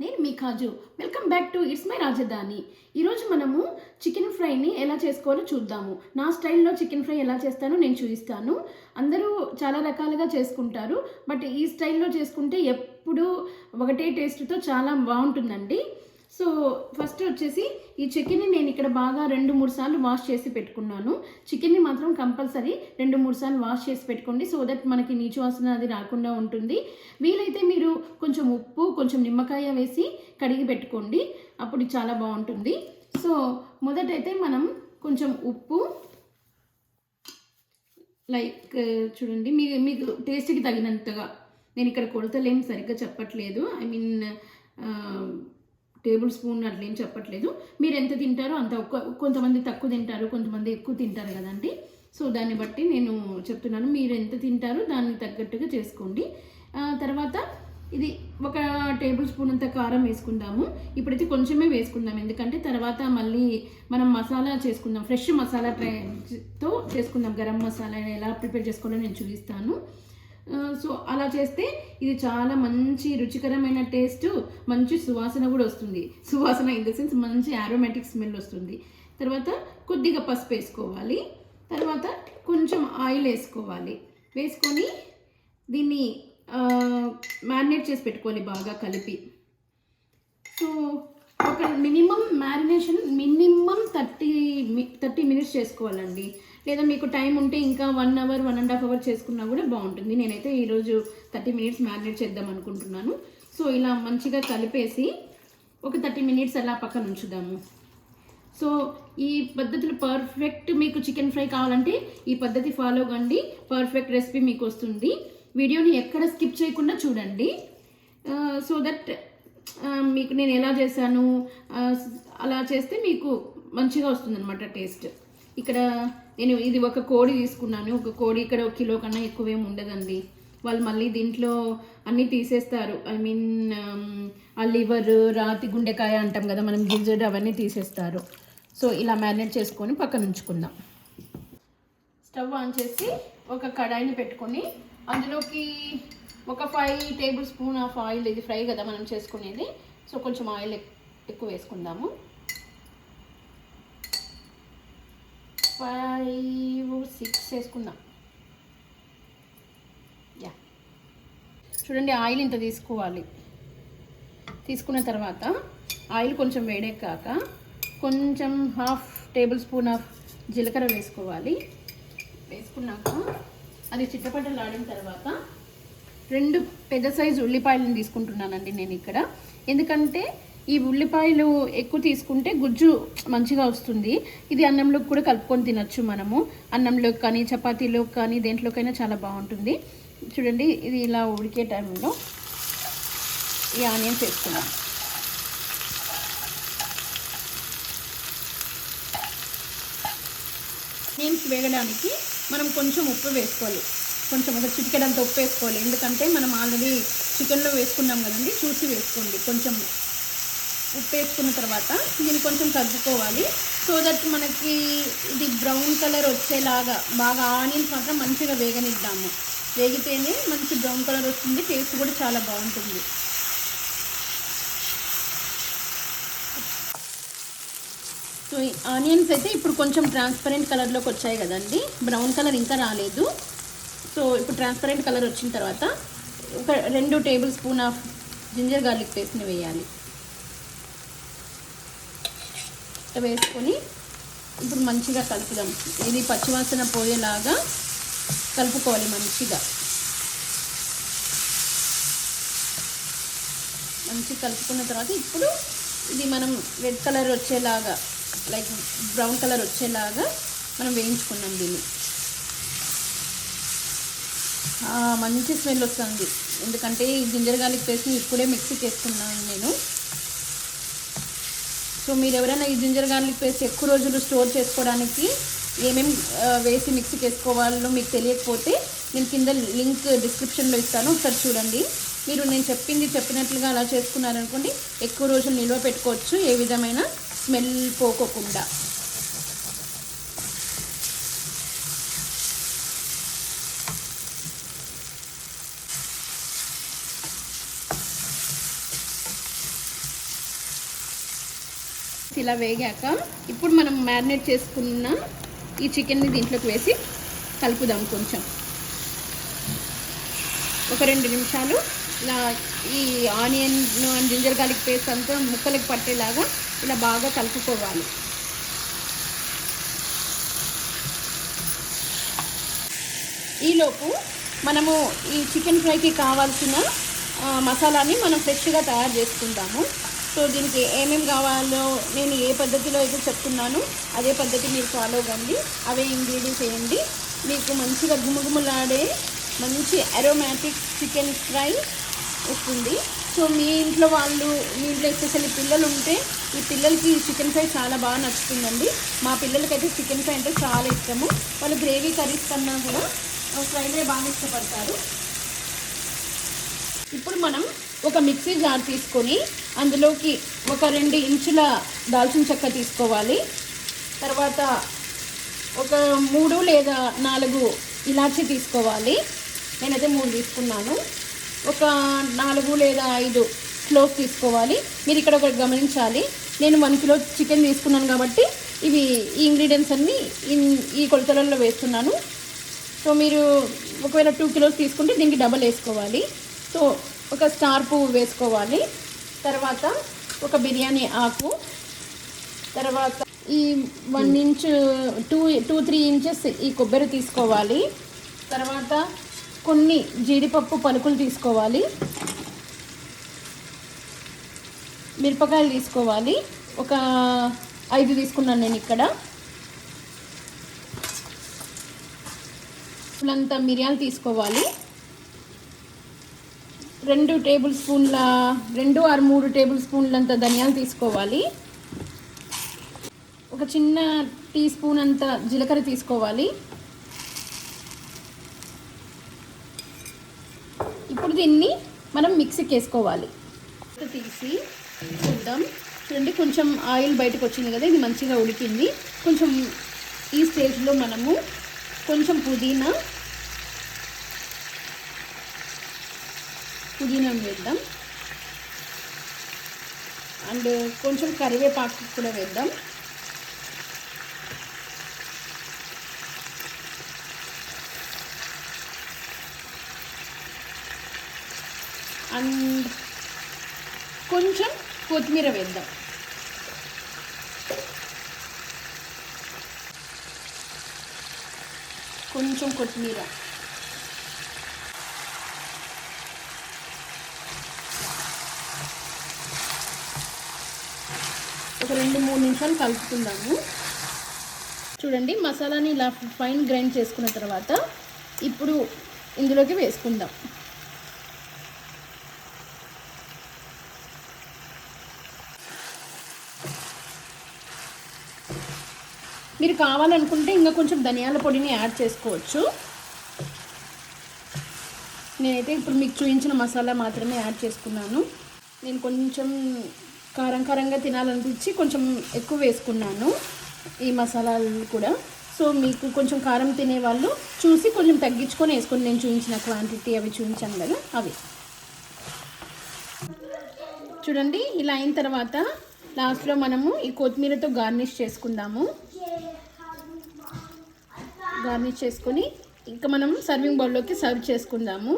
నేను మీ కాజు. Welcome back to it's my రాజధాని. ఈరోజు మనము చికెన్ ఫ్రైని ఎలా చేసుకోవాలో చూద్దాము. నా స్టైల్లో చికెన్ ఫ్రై ఎలా చేస్తానో నేను చూపిస్తాను. అందరూ చాలా రకాలుగా చేసుకుంటారు, బట్ ఈ స్టైల్లో చేసుకుంటే ఎప్పుడు ఒకటే టేస్ట్తో చాలా బాగుంటుందండి. సో ఫస్ట్ వచ్చేసి ఈ చికెన్ని నేను ఇక్కడ బాగా 2-3 సార్లు వాష్ చేసి పెట్టుకున్నాను. చికెన్ని మాత్రం కంపల్సరీ 2-3 సార్లు వాష్ చేసి పెట్టుకోండి, సో దట్ మనకి నీచు వాసన అది రాకుండా ఉంటుంది. వీలైతే మీరు కొంచెం ఉప్పు, కొంచెం నిమ్మకాయ వేసి కడిగి పెట్టుకోండి, అప్పుడు చాలా బాగుంటుంది. సో మొదటైతే మనం కొంచెం ఉప్పు, లైక్ చూడండి మీకు టేస్ట్కి తగినంతగా, నేను ఇక్కడ కొలతలేం సరిగ్గా చెప్పట్లేదు, ఐ మీన్ టేబుల్ స్పూన్ అట్లేం చెప్పట్లేదు. మీరు ఎంత తింటారో అంత, కొంతమంది తక్కువ తింటారు, కొంతమంది ఎక్కువ తింటారు కదండి. సో దాన్ని బట్టి నేను చెప్తున్నాను, మీరు ఎంత తింటారో దానికి తగ్గట్టుగా చేసుకోండి. తర్వాత ఇది 1 టేబుల్ స్పూన్ అంత కారం వేసుకుందాము. ఇప్పుడైతే కొంచెమే వేసుకుందాం, ఎందుకంటే తర్వాత మళ్ళీ మనం మసాలా చేసుకుందాం, ఫ్రెష్ మసాలాతో చేసుకుందాం. గరం మసాలా ఎలా ప్రిపేర్ చేసుకోవాలో నేను చూపిస్తాను. సో అలా చేస్తే ఇది చాలా మంచి రుచికరమైన టేస్ట్, మంచి సువాసన కూడా వస్తుంది. సువాసన ఇన్ ద సెన్స్ మంచి ఆరోమాటిక్ స్మెల్ వస్తుంది. తర్వాత కొద్దిగా పసుపు వేసుకోవాలి, తర్వాత కొంచెం ఆయిల్ వేసుకోవాలి. వేసుకొని దీన్ని మ్యారినేట్ చేసి పెట్టుకోవాలి బాగా కలిపి. సో ఒక మినిమం మ్యారినేషన్ 30 మినిట్స్ చేసుకోవాలండి. లేదా మీకు టైం ఉంటే ఇంకా 1 అవర్ 1.5 అవర్ చేసుకున్నా కూడా బాగుంటుంది. నేనైతే ఈరోజు 30 మినిట్స్ మ్యారినేట్ చేద్దాం అనుకుంటున్నాను. సో ఇలా మంచిగా కలిపేసి ఒక 30 మినిట్స్ అలా పక్కన ఉంచుదాము. సో ఈ పద్ధతులు పర్ఫెక్ట్, మీకు చికెన్ ఫ్రై కావాలంటే ఈ పద్ధతి ఫాలో కండి, పర్ఫెక్ట్ రెసిపీ మీకు వస్తుంది. వీడియోని ఎక్కడ స్కిప్ చేయకుండా చూడండి, సో దట్ మీకు నేను ఎలా చేశాను అలా చేస్తే మీకు మంచిగా వస్తుందన్నమాట టేస్ట్. ఇక్కడ నేను ఇది 1 కోడి తీసుకున్నాను. 1 కోడి ఇక్కడ 1 కిలో కన్నా ఎక్కువేమి ఉండదండి. వాళ్ళు మళ్ళీ దీంట్లో అన్నీ తీసేస్తారు, ఐ మీన్ ఆ లివర్, రాతి గుండెకాయ అంటాం కదా మనం, గిజెడ్ అవన్నీ తీసేస్తారు. సో ఇలా మ్యారినేట్ చేసుకొని పక్కన ఉంచుకుందాం. స్టవ్ ఆన్ చేసి ఒక కడాయిని పెట్టుకొని అందులోకి ఒక 5 టేబుల్ స్పూన్ ఆఫ్ ఆయిల్, ఇది ఫ్రై కదా మనం చేసుకునేది, సో కొంచెం ఆయిల్ ఎక్కువ వేసుకుందాము. 5-6 వేసుకుందాం. యా, చూడండి ఆయిల్ ఇంత తీసుకోవాలి. తీసుకున్న తర్వాత ఆయిల్ కొంచెం వేడెక్కాక కొంచెం 1/2 టేబుల్ స్పూన్ ఆఫ్ జీలకర్ర వేసుకోవాలి. వేసుకున్నాక అది చిట్టపట్టలాడిన తర్వాత 2 పెద్ద సైజు ఉల్లిపాయలను తీసుకుంటున్నానండి నేను ఇక్కడ. ఎందుకంటే ఈ ఉల్లిపాయలు ఎక్కువ తీసుకుంటే గుజ్జు మంచిగా వస్తుంది. ఇది అన్నంలోకి కూడా కలుపుకొని తినచ్చు మనము, అన్నంలోకి కానీ చపాతీలోకి కానీ దేంట్లోకైనా చాలా బాగుంటుంది. చూడండి ఇది ఇలా ఉడికే టైంలో ఈ ఆనియన్స్ వేసుకున్నాం. ఆనియన్స్ వేగడానికి మనం కొంచెం ఉప్పు వేసుకోవాలి, కొంచెం ఒక చిటికెడంత ఉప్పు వేసుకోవాలి. ఎందుకంటే మనం ఆల్రెడీ చికెన్లో వేసుకున్నాం కదండి, చూసి వేసుకోండి. కొంచెం ఉప్పు వేసుకున్న తర్వాత దీన్ని కొంచెం కలుపుకోవాలి, సో దట్ మనకి ఇది బ్రౌన్ కలర్ వచ్చేలాగా బాగా ఆనియన్స్ మాత్రం మంచిగా వేగనిద్దాము. వేగితేనే మంచి బ్రౌన్ కలర్ వస్తుంది, టేస్ట్ కూడా చాలా బాగుంటుంది. సో ఈ ఆనియన్స్ అయితే ఇప్పుడు కొంచెం ట్రాన్స్పరెంట్ కలర్లోకి వచ్చాయి కదండి, బ్రౌన్ కలర్ ఇంకా రాలేదు. సో ఇప్పుడు ట్రాన్స్పరెంట్ కలర్ వచ్చిన తర్వాత ఒక 2 table spoon of ginger garlic పేస్ట్ని వేయాలి. వేసుకొని ఇప్పుడు మంచిగా కలుపుదాం. ఇది పచ్చివాసన పోయేలాగా కలుపుకోవాలి మంచిగా. మంచిగా కలుపుకున్న తర్వాత ఇప్పుడు ఇది మనం రెడ్ కలర్ వచ్చేలాగా, లైక్ బ్రౌన్ కలర్ వచ్చేలాగా మనం వేయించుకున్నాం దీన్ని. మంచి స్మెల్ వస్తుంది, ఎందుకంటే ఈ జింజర్ గార్లిక్ పేస్ట్ని ఇప్పుడే మిక్సీకి వేసుకున్నాను నేను. సో మీరు ఎవరైనా ఈ జింజర్ గార్లిక్ పేస్ట్ ఎక్కువ రోజులు స్టోర్ చేసుకోవడానికి ఏమేమి వేసి మిక్సీకి వేసుకోవాలో మీకు తెలియకపోతే నేను కింద లింక్ డిస్క్రిప్షన్లో ఇస్తాను, ఒకసారి చూడండి. మీరు నేను చెప్పినట్లుగా అలా చేసుకున్నారనుకోండి, ఎక్కువ రోజులు నిల్వ పెట్టుకోవచ్చు, ఏ విధమైన స్మెల్ పోకోకుండా. ఇలా వేగాక ఇప్పుడు మనం మ్యారినేట్ చేసుకున్న ఈ చికెన్ని దీంట్లోకి వేసి కలుపుదాం. కొంచెం ఒక 2 నిమిషాలు ఇలా ఈ onion and ginger garlic paste అంతా ముక్కలకి పట్టేలాగా ఇలా బాగా కలుపుకోవాలి. ఈలోపు మనము ఈ చికెన్ ఫ్రైకి కావాల్సిన మసాలాని మనం ఫ్రెష్గా తయారు చేసుకుంటాము. సో దీనికి ఏమేమి కావాలో నేను ఏ పద్ధతిలో అయితే చెప్తున్నానో అదే పద్ధతి మీరు ఫాలో కండి. అవే ఇంగ్రీడియంట్స్ వేయండి. మీకు మంచిగా గుమగుమలాడే మంచి అరోమాటిక్ చికెన్ ఫ్రై వస్తుంది. సో మీ ఇంట్లో ఎస్పెషల్లీ పిల్లలు ఉంటే ఈ పిల్లలకి చికెన్ ఫ్రై చాలా బాగా నచ్చుతుందండి. మా పిల్లలకైతే చికెన్ ఫ్రై అంటే చాలా ఇష్టము. వాళ్ళు గ్రేవీ కర్రీస్ కన్నా కూడా ఫ్రైలే బాగా ఇష్టపడతారు. ఇప్పుడు మనం ఒక మిక్సీ జార్ తీసుకొని అందులోకి ఒక 2 ఇంచుల దాల్చిన చెక్క తీసుకోవాలి. తర్వాత ఒక 3 లేదా 4 ఇలాచీ తీసుకోవాలి. నేనైతే 3 తీసుకున్నాను. ఒక 4 లేదా 5 క్లోవ్స్ తీసుకోవాలి. మీరు ఇక్కడ ఒకటి గమనించాలి, నేను 1 కిలో చికెన్ తీసుకున్నాను కాబట్టి ఈ ఇంగ్రీడియంట్స్ అన్నీ ఈ కొలతలలో వేస్తున్నాను. సో మీరు ఒకవేళ 2 కిలోస్ తీసుకుంటే దీనికి డబల్ వేసుకోవాలి. సో ఒక స్టార్ పువ్వు వేసుకోవాలి. తర్వాత ఒక బిర్యానీ ఆకు, తర్వాత ఈ 1 ఇంచ్ 2-3 ఇంచెస్ ఈ కొబ్బరి తీసుకోవాలి. తర్వాత కొన్ని జీడిపప్పు పలుకులు తీసుకోవాలి. మిరపకాయలు తీసుకోవాలి. ఒక 5 తీసుకున్నాను నేను ఇక్కడ. అంత మిరియాలు తీసుకోవాలి. 2 టేబుల్ స్పూన్ల 2 or 3 టేబుల్ స్పూన్లంత ధనియాలు తీసుకోవాలి. ఒక చిన్న టీ స్పూన్ అంత జీలకర్ర తీసుకోవాలి. ఇప్పుడు దీన్ని మనం మిక్సీకి వేసుకోవాలి. తీసి చూద్దాం. చూడండి, కొంచెం ఆయిల్ బయటకు వచ్చింది కదా, ఇది మంచిగా ఉడికింది. కొంచెం ఈ స్టేజ్లో మనము కొంచెం పుదీనా వేద్దాం. అండ్ కొంచెం కరివేపాకు కూడా వేద్దాం. అండ్ కొంచెం కొత్తిమీర వేద్దాం. కొంచెం కొత్తిమీర, ఒక 2-3 నిమిషాలు కలుపుకుందాము. చూడండి, మసాలాని ఇలా ఫైన్ గ్రైండ్ చేసుకున్న తర్వాత ఇప్పుడు ఇందులోకి వేసుకుందాం. మీరు కావాలనుకుంటే ఇంకా కొంచెం ధనియాల పొడిని యాడ్ చేసుకోవచ్చు. నేనైతే ఇప్పుడు మీకు చూపించిన మసాలా మాత్రమే యాడ్ చేసుకున్నాను. నేను కొంచెం కారంగా తినాలనిపించి కొంచెం ఎక్కువ వేసుకున్నాను ఈ మసాలాలు కూడా. సో మీకు కొంచెం కారం తినేవాళ్ళు చూసి కొంచెం తగ్గించుకొని వేసుకొని, నేను చూపించిన క్వాంటిటీ అవి చూపించాను కదా అవి. చూడండి, ఇలా అయిన తర్వాత లాస్ట్లో మనము ఈ కొత్తిమీరతో గార్నిష్ చేసుకుందాము. గార్నిష్ చేసుకొని ఇంకా మనం సర్వింగ్ బౌల్లోకి సర్వ్ చేసుకుందాము.